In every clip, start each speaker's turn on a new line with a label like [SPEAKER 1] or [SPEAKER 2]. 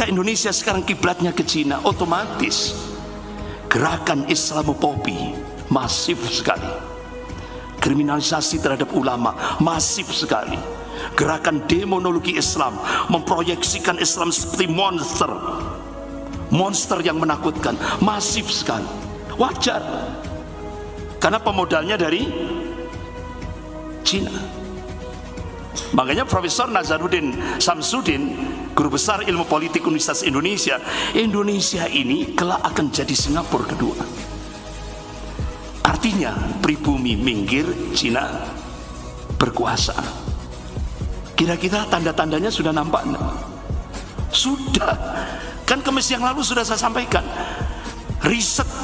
[SPEAKER 1] Indonesia sekarang kiblatnya ke Cina, otomatis gerakan Islamofobi masif sekali, kriminalisasi terhadap ulama masif sekali, gerakan demonologi Islam memproyeksikan Islam seperti monster yang menakutkan masif sekali. Wajar, karena pemodalnya dari Cina. Makanya Profesor Nazaruddin Samsudin, guru besar ilmu politik Universitas Indonesia, Indonesia ini kelak akan jadi Singapura kedua. Artinya pribumi minggir, Cina berkuasa. Kira-kira tanda-tandanya sudah nampak? Sudah, kan Kamis yang lalu sudah saya sampaikan.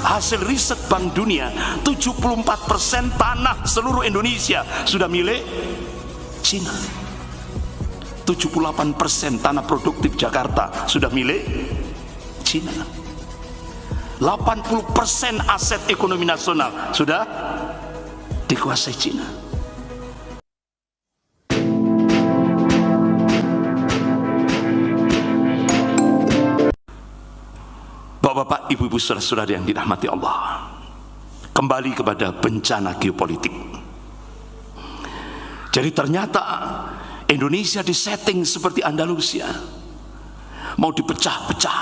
[SPEAKER 1] Hasil riset Bank Dunia, 74% tanah seluruh Indonesia sudah milik Cina. 78% tanah produktif Jakarta sudah milik Cina. 80% aset ekonomi nasional sudah dikuasai Cina. Bapak-bapak, ibu-ibu, saudara-saudara yang dirahmati Allah, kembali kepada bencana geopolitik. Jadi ternyata Indonesia disetting seperti Andalusia, mau dipecah-pecah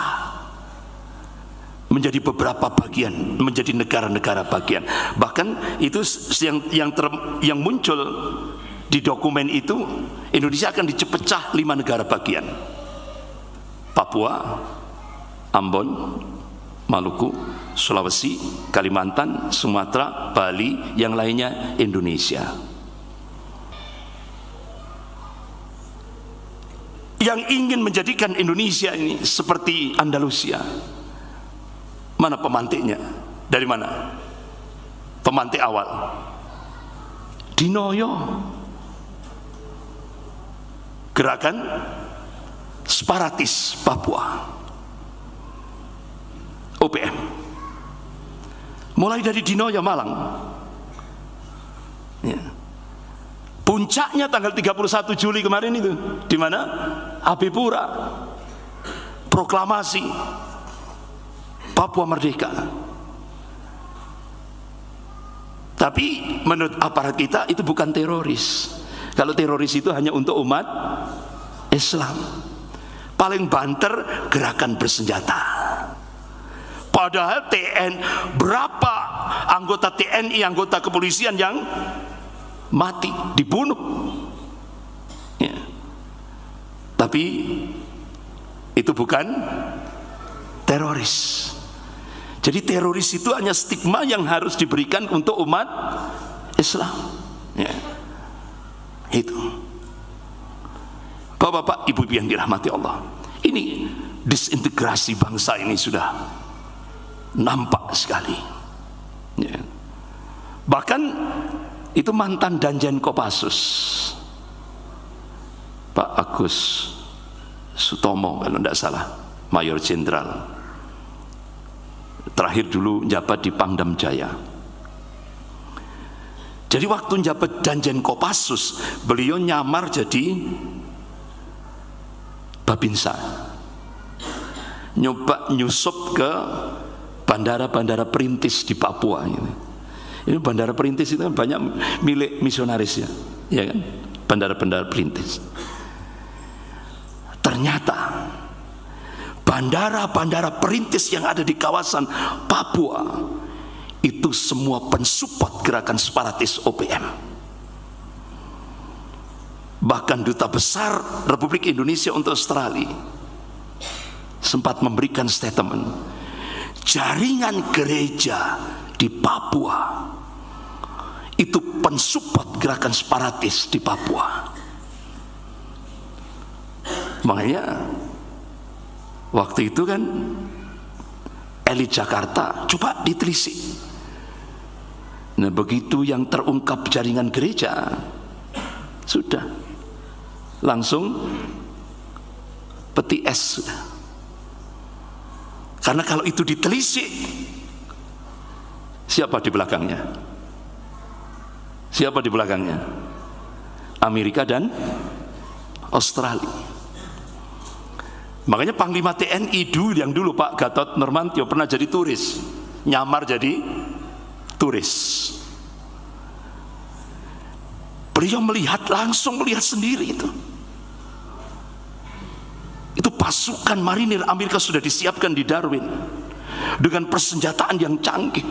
[SPEAKER 1] menjadi beberapa bagian, menjadi negara-negara bagian. Bahkan itu yang muncul di dokumen itu, Indonesia akan dipecah 5 negara bagian: Papua, Ambon, Maluku, Sulawesi, Kalimantan, Sumatera, Bali, yang lainnya Indonesia. Yang ingin menjadikan Indonesia ini seperti Andalusia, mana pemantiknya? Dari mana pemantik awal? Dinoyo, gerakan separatis Papua, OPM, mulai dari Dinoyo, Malang, ya. Puncaknya tanggal 31 Juli kemarin itu di mana? Api Pura, proklamasi Papua Merdeka. Tapi menurut aparat kita itu bukan teroris. Kalau teroris itu hanya untuk umat Islam. Paling banter gerakan bersenjata. Padahal berapa anggota TNI, anggota kepolisian yang mati, dibunuh, ya. Tapi itu bukan teroris. Jadi teroris itu hanya stigma yang harus diberikan untuk umat Islam, ya. Itu Bapak-bapak, ibu-ibu yang dirahmati Allah, ini disintegrasi bangsa ini sudah nampak sekali, ya. Bahkan itu mantan Danjen Kopassus Pak Agus Sutomo kalau tidak salah, Mayor Jenderal, terakhir dulu jabat di Pangdam Jaya. Jadi waktu jabat Danjen Kopassus, beliau nyamar jadi Babinsa, nyoba nyusup ke bandara-bandara perintis di Papua gitu. Ini bandara perintis itu kan banyak milik misionaris, ya kan? Bandara-bandara perintis. Ternyata bandara-bandara perintis yang ada di kawasan Papua itu semua pensupport gerakan separatis OPM. Bahkan Duta Besar Republik Indonesia untuk Australia sempat memberikan statement, jaringan gereja di Papua itu pensupport gerakan separatis di Papua. Makanya waktu itu kan elit Jakarta coba ditelisik. Nah begitu yang terungkap jaringan gereja, sudah langsung peti es sudah. Karena kalau itu ditelisik, siapa di belakangnya? Siapa di belakangnya? Amerika dan Australia. Makanya Panglima TNI yang dulu Pak Gatot Nurmantio pernah jadi turis, nyamar jadi turis. Beliau langsung melihat sendiri itu. Itu pasukan marinir Amerika sudah disiapkan di Darwin dengan persenjataan yang canggih.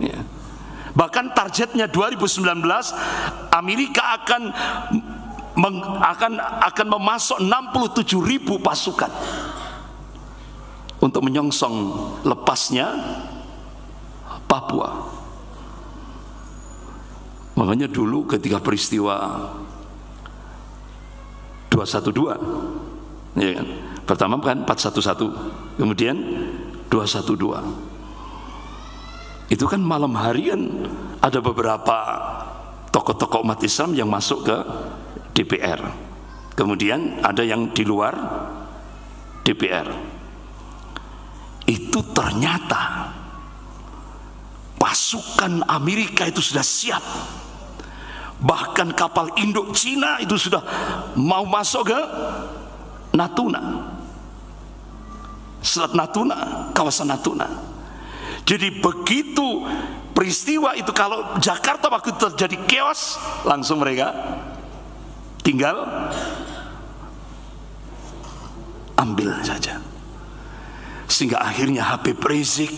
[SPEAKER 1] Ya. Bahkan targetnya 2019 Amerika akan memasok 67.000 pasukan untuk menyongsong lepasnya Papua. Makanya dulu ketika peristiwa 212, ya kan? Pertama kan 411, kemudian 212. Itu kan malam hari kan ada beberapa tokoh-tokoh umat Islam yang masuk ke DPR. Kemudian ada yang di luar DPR. Itu ternyata pasukan Amerika itu sudah siap. Bahkan kapal induk Cina itu sudah mau masuk ke Natuna, Selat Natuna, kawasan Natuna. Jadi begitu peristiwa itu, kalau Jakarta waktu terjadi chaos, langsung mereka tinggal ambil saja. Sehingga akhirnya Habib Rizik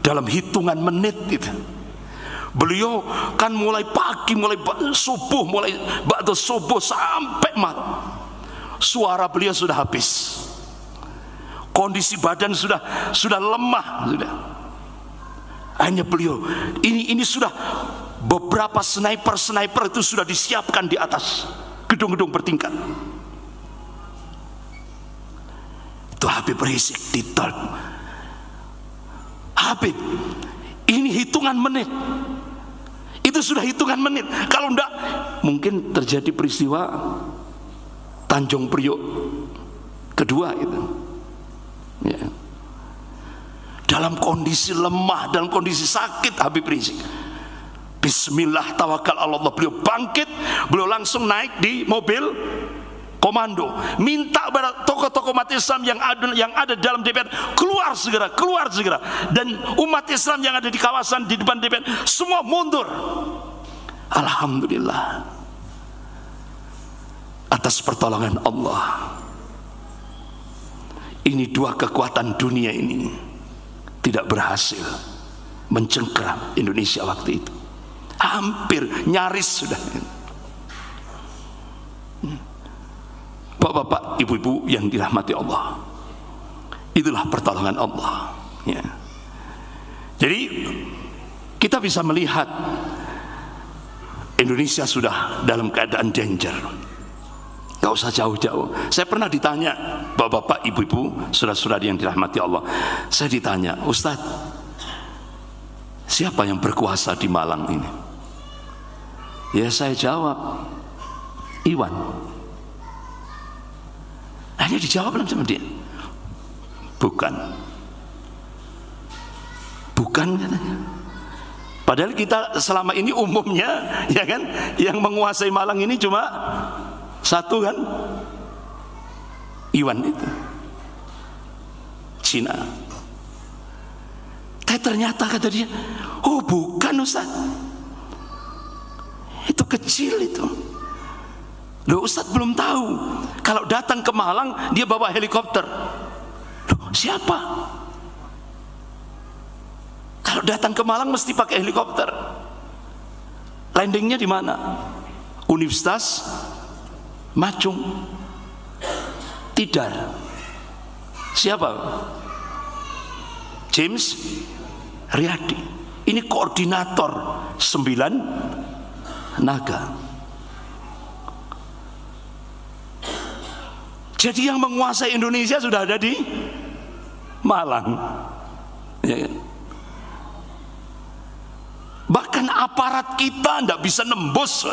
[SPEAKER 1] dalam hitungan menit itu, beliau kan mulai pagi, mulai subuh, mulai ba'da subuh sampai malam, suara beliau sudah habis, kondisi badan sudah lemah, sudah. Hanya beliau ini sudah beberapa sniper itu sudah disiapkan di atas gedung-gedung bertingkat. Itu Habib Rizik ditolak. Habib, ini hitungan menit. Itu sudah hitungan menit. Kalau enggak, mungkin terjadi peristiwa Tanjung Priok kedua itu. Ya. Dalam kondisi lemah, dalam kondisi sakit, Habib Rizik, Bismillah tawakal Allah, beliau bangkit, beliau langsung naik di mobil komando, minta pada tokoh-tokoh umat Islam yang ada dalam DPR keluar segera, dan umat Islam yang ada di kawasan di depan DPR semua mundur. Alhamdulillah, atas pertolongan Allah, ini dua kekuatan dunia ini tidak berhasil mencengkeram Indonesia waktu itu. Hampir, nyaris sudah. Bapak-bapak, ibu-ibu yang dirahmati Allah, itulah pertolongan Allah, ya. Jadi kita bisa melihat Indonesia sudah dalam keadaan danger. Gak usah jauh-jauh. Saya pernah ditanya, bapak-bapak, ibu-ibu, saudara-saudari yang dirahmati Allah, saya ditanya, Ustadz, siapa yang berkuasa di Malang ini? Ya saya jawab, Iwan. Hanya dijawab sama dia, bukan katanya. Padahal kita selama ini umumnya, ya kan, yang menguasai Malang ini cuma satu kan, Iwan itu, Cina. Tapi ternyata kata dia, oh bukan Ustaz, itu kecil itu. Loh, Ustadz belum tahu kalau datang ke Malang dia bawa helikopter. Loh, siapa? Kalau datang ke Malang mesti pakai helikopter. Landingnya di mana? Universitas Macung, Tidar. Siapa? James Riyadi. Ini koordinator 9 naga. Jadi yang menguasai Indonesia sudah ada di Malang, ya kan? Bahkan aparat kita tidak bisa nembus.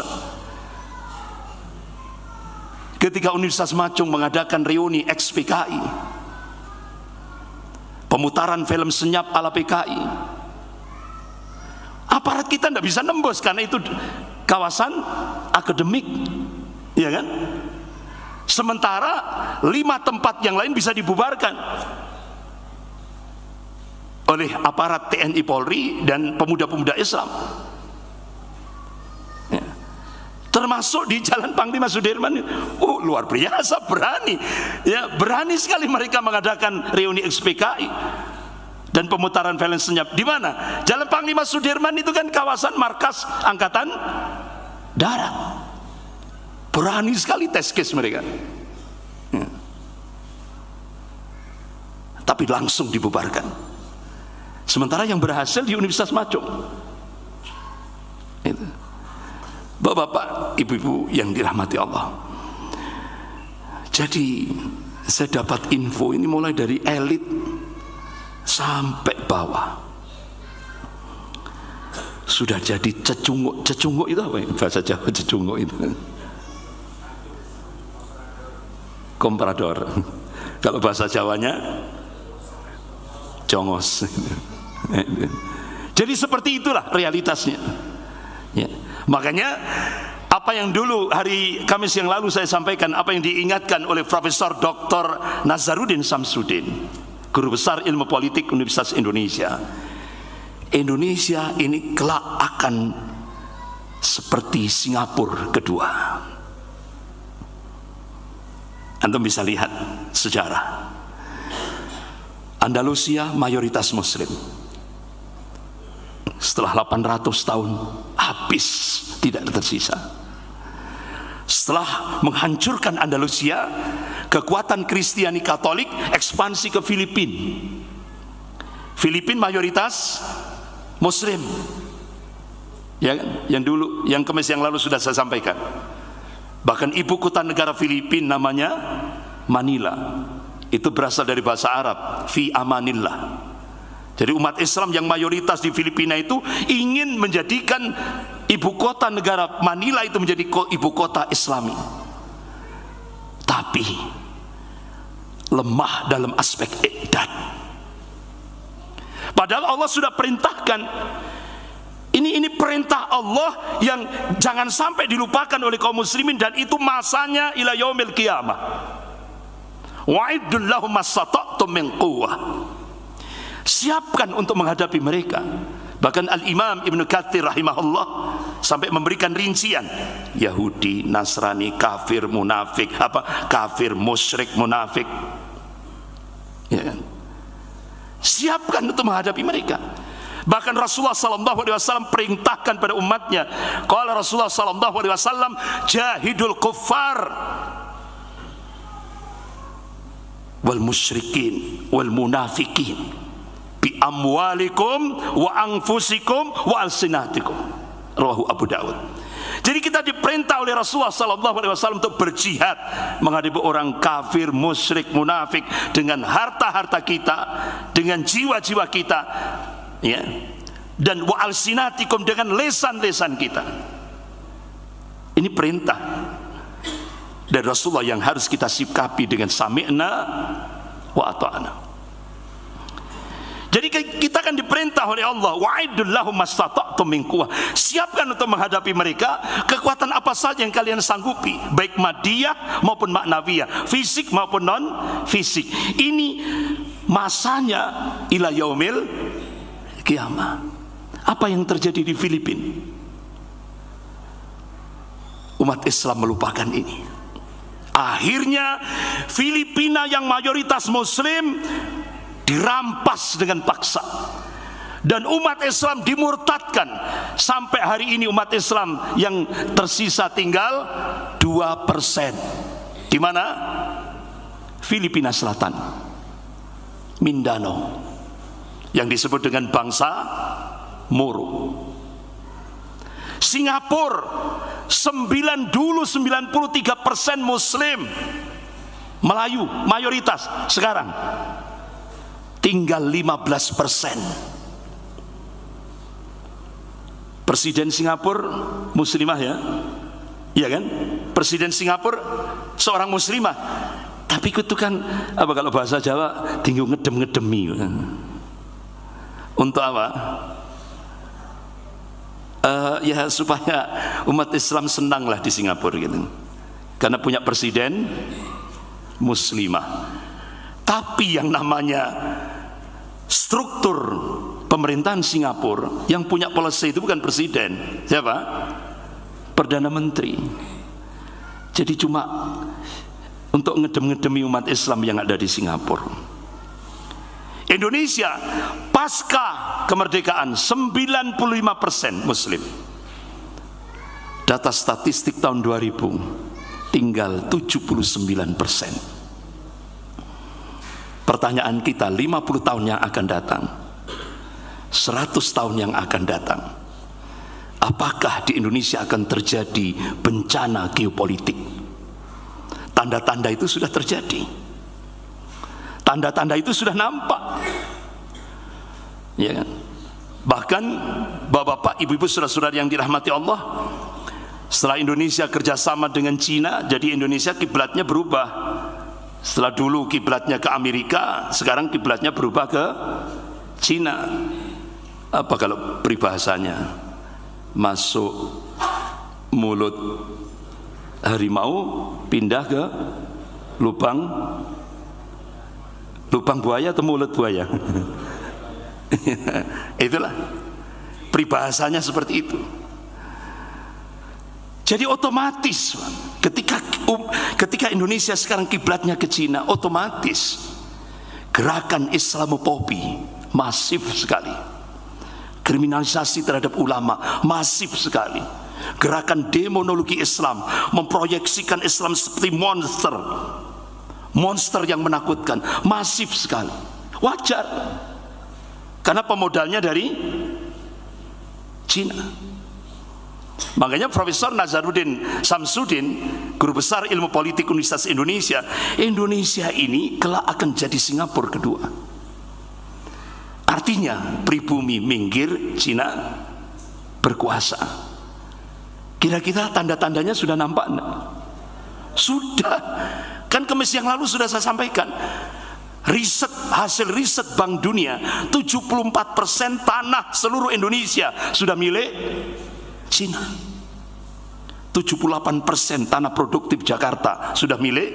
[SPEAKER 1] Ketika Universitas Macung mengadakan reuni ex-PKI, pemutaran film senyap ala PKI, aparat kita tidak bisa nembus karena itu kawasan akademik, ya kan? Sementara 5 tempat yang lain bisa dibubarkan oleh aparat TNI Polri dan pemuda-pemuda Islam. Ya. Termasuk di Jalan Panglima Sudirman. Luar biasa, berani. Ya, berani sekali mereka mengadakan reuni XPKI dan pemutaran film senyap. Di mana? Jalan Panglima Sudirman itu kan kawasan markas Angkatan Darat. Berani sekali tes case mereka. Ya. Tapi langsung dibubarkan. Sementara yang berhasil di Universitas Macung. Itu. Bapak-bapak, ibu-ibu yang dirahmati Allah. Jadi saya dapat info ini mulai dari elit sampai bawah. Sudah jadi cecunguk. Cecunguk itu apa ya? Bahasa Jawa cecunguk itu. Komprador. Kalau bahasa Jawanya congos. Jadi seperti itulah realitasnya. Ya. Makanya apa yang dulu hari Kamis yang lalu saya sampaikan, apa yang diingatkan oleh Profesor Dr. Nazaruddin Samsudin, Guru Besar Ilmu Politik Universitas Indonesia. Indonesia ini kelak akan seperti Singapura kedua. Antum bisa lihat sejarah. Andalusia mayoritas Muslim. Setelah 800 tahun habis, tidak tersisa. Setelah menghancurkan Andalusia, kekuatan Kristiani Katolik ekspansi ke Filipina. Filipina mayoritas Muslim. Yang dulu, yang Kamis yang lalu sudah saya sampaikan. Bahkan ibu kota negara Filipina namanya Manila. Itu berasal dari bahasa Arab, fi amanillah. Jadi umat Islam yang mayoritas di Filipina itu ingin menjadikan ibu kota negara Manila itu menjadi ibu kota Islami. Tapi lemah dalam aspek i'dad. Padahal Allah sudah perintahkan. Ini perintah Allah yang jangan sampai dilupakan oleh kaum muslimin, dan itu masanya ila yaumil qiyamah. Wa'iddul lahum mastata'tum min quwwah. Siapkan untuk menghadapi mereka. Bahkan Al-Imam Ibnu Katsir rahimahullah sampai memberikan rincian: Yahudi, Nasrani, kafir, munafik, kafir, musyrik, munafik. Ya kan? Siapkan untuk menghadapi mereka. Bahkan Rasulullah sallallahu alaihi wasallam perintahkan pada umatnya. Qala Rasulullah sallallahu alaihi wasallam, jahidul kuffar wal musyrikin wal munafikin bi amwalikum wa anfusikum wa alsinatikum. Rawahu Abu Dawud. Jadi kita diperintah oleh Rasulullah sallallahu alaihi wasallam untuk berjihad menghadapi orang kafir, musyrik, munafik dengan harta-harta kita, dengan jiwa-jiwa kita, ya. Dan wa alsinatikum dengan lesan-lesan kita. Ini perintah dari Rasulullah yang harus kita sikapi dengan sami'na wa ata'na. Jadi kita akan diperintah oleh Allah, wa'iddul lahum mastata'tum min quwwah. Siapkan untuk menghadapi mereka kekuatan apa saja yang kalian sanggupi, baik madiyah maupun maknawiyah, fisik maupun non fisik. Ini masanya ila yaumil qiyamah. Apa yang terjadi di Filipina? Umat Islam melupakan ini. Akhirnya Filipina yang mayoritas Muslim dirampas dengan paksa, dan umat Islam dimurtadkan. Sampai hari ini umat Islam yang tersisa tinggal 2%. Di mana? Filipina Selatan, Mindanao, yang disebut dengan bangsa Moro. Singapura 93% Muslim, Melayu mayoritas. Sekarang tinggal 15%. Presiden Singapura muslimah, ya, iya kan? Presiden Singapura seorang muslimah, tapi itu kan apa kalau bahasa Jawa tinggi ngedem-ngedemi. Untuk apa? Ya supaya umat Islam senanglah di Singapura gitu. karena punya presiden muslimah. Tapi yang namanya struktur pemerintahan Singapura, yang punya policy itu bukan presiden. Siapa? Perdana Menteri. Jadi cuma untuk ngedem-ngedemi umat Islam yang ada di Singapura. Indonesia pasca kemerdekaan 95% Muslim. Data statistik tahun 2000 tinggal 79%. Pertanyaan kita, 50 tahun yang akan datang, 100 tahun yang akan datang, apakah di Indonesia akan terjadi bencana geopolitik? Tanda-tanda itu sudah terjadi. Tanda-tanda itu sudah nampak, ya kan? Bahkan bapak-bapak, ibu-ibu, saudara-saudara yang dirahmati Allah, setelah Indonesia kerjasama dengan Cina, jadi Indonesia kiblatnya berubah. Setelah dulu kiblatnya ke Amerika, sekarang kiblatnya berubah ke Cina. Apa kalau peribahasanya? Masuk mulut harimau, pindah ke lubang buaya atau mulut buaya? Itulah peribahasanya, seperti itu. Jadi otomatis ketika Indonesia sekarang kiblatnya ke Cina, otomatis gerakan Islamofobi masif sekali, kriminalisasi terhadap ulama masif sekali, gerakan demonologi Islam memproyeksikan Islam seperti monster yang menakutkan, masif sekali. Wajar, karena pemodalnya dari Cina. Makanya Profesor Nazaruddin Samsudin, guru besar ilmu politik Universitas Indonesia, Indonesia ini kelak akan jadi Singapura kedua. Artinya pribumi minggir, Cina berkuasa. Kira-kira tanda-tandanya sudah nampak enggak? Sudah. Kan Kamis yang lalu sudah saya sampaikan, hasil riset Bank Dunia, 74% tanah seluruh Indonesia sudah milik Cina. 78% tanah produktif Jakarta sudah milik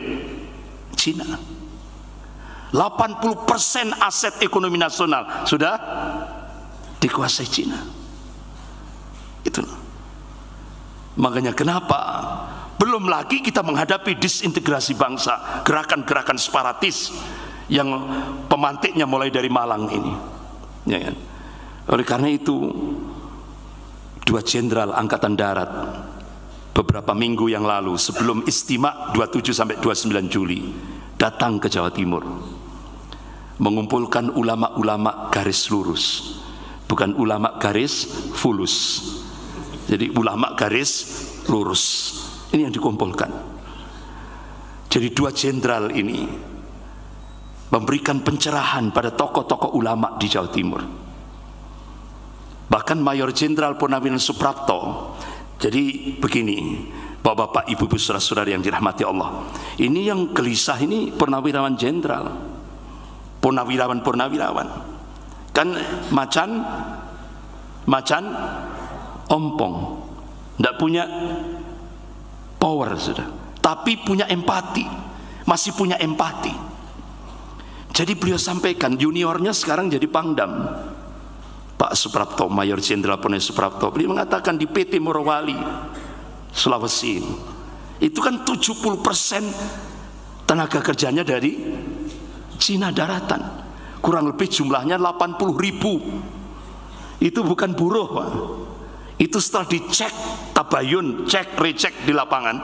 [SPEAKER 1] Cina. 80% aset ekonomi nasional sudah dikuasai Cina. Itu. Makanya kenapa? Belum lagi kita menghadapi disintegrasi bangsa, gerakan-gerakan separatis yang pemantiknya mulai dari Malang ini, ya kan? Oleh karena itu, 2 jenderal angkatan darat beberapa minggu yang lalu sebelum istimewa 27 sampai 29 Juli datang ke Jawa Timur, mengumpulkan ulama-ulama garis lurus, bukan ulama garis fulus. Jadi ulama garis lurus. Ini yang dikumpulkan. Jadi 2 jenderal ini memberikan pencerahan pada tokoh-tokoh ulama di Jawa Timur. Bahkan Mayor Jenderal Purnawirawan Suprapto. Jadi begini, bapak-bapak, ibu-ibu, saudara-saudara yang dirahmati Allah, ini yang gelisah ini Purnawirawan Jenderal, Purnawirawan kan macan ompong, tidak punya power sudah, tapi punya empati, masih punya empati. Jadi beliau sampaikan, juniornya sekarang jadi Pangdam, Pak Suprapto, Mayor Jenderal Purnawirawan Suprapto. Beliau mengatakan di PT Morowali, Sulawesi, itu kan 70% tenaga kerjanya dari Cina daratan, kurang lebih jumlahnya 80.000. Itu bukan buruh, Pak. Itu setelah dicek tabayun, cek recek di lapangan,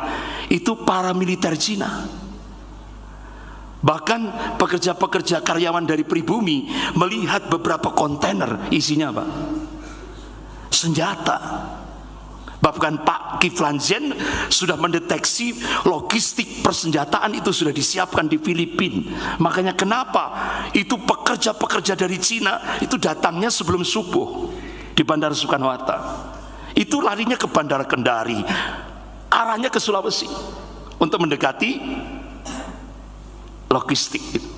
[SPEAKER 1] itu paramiliter Cina. Bahkan pekerja-pekerja karyawan dari pribumi melihat beberapa kontainer isinya apa? Senjata. Bahkan Pak Kiflan Zen sudah mendeteksi logistik persenjataan itu sudah disiapkan di Filipina. Makanya kenapa itu pekerja-pekerja dari Cina itu datangnya sebelum subuh di Bandara Soekarno-Hatta. Itu larinya ke Bandara Kendari, arahnya ke Sulawesi untuk mendekati logistik itu.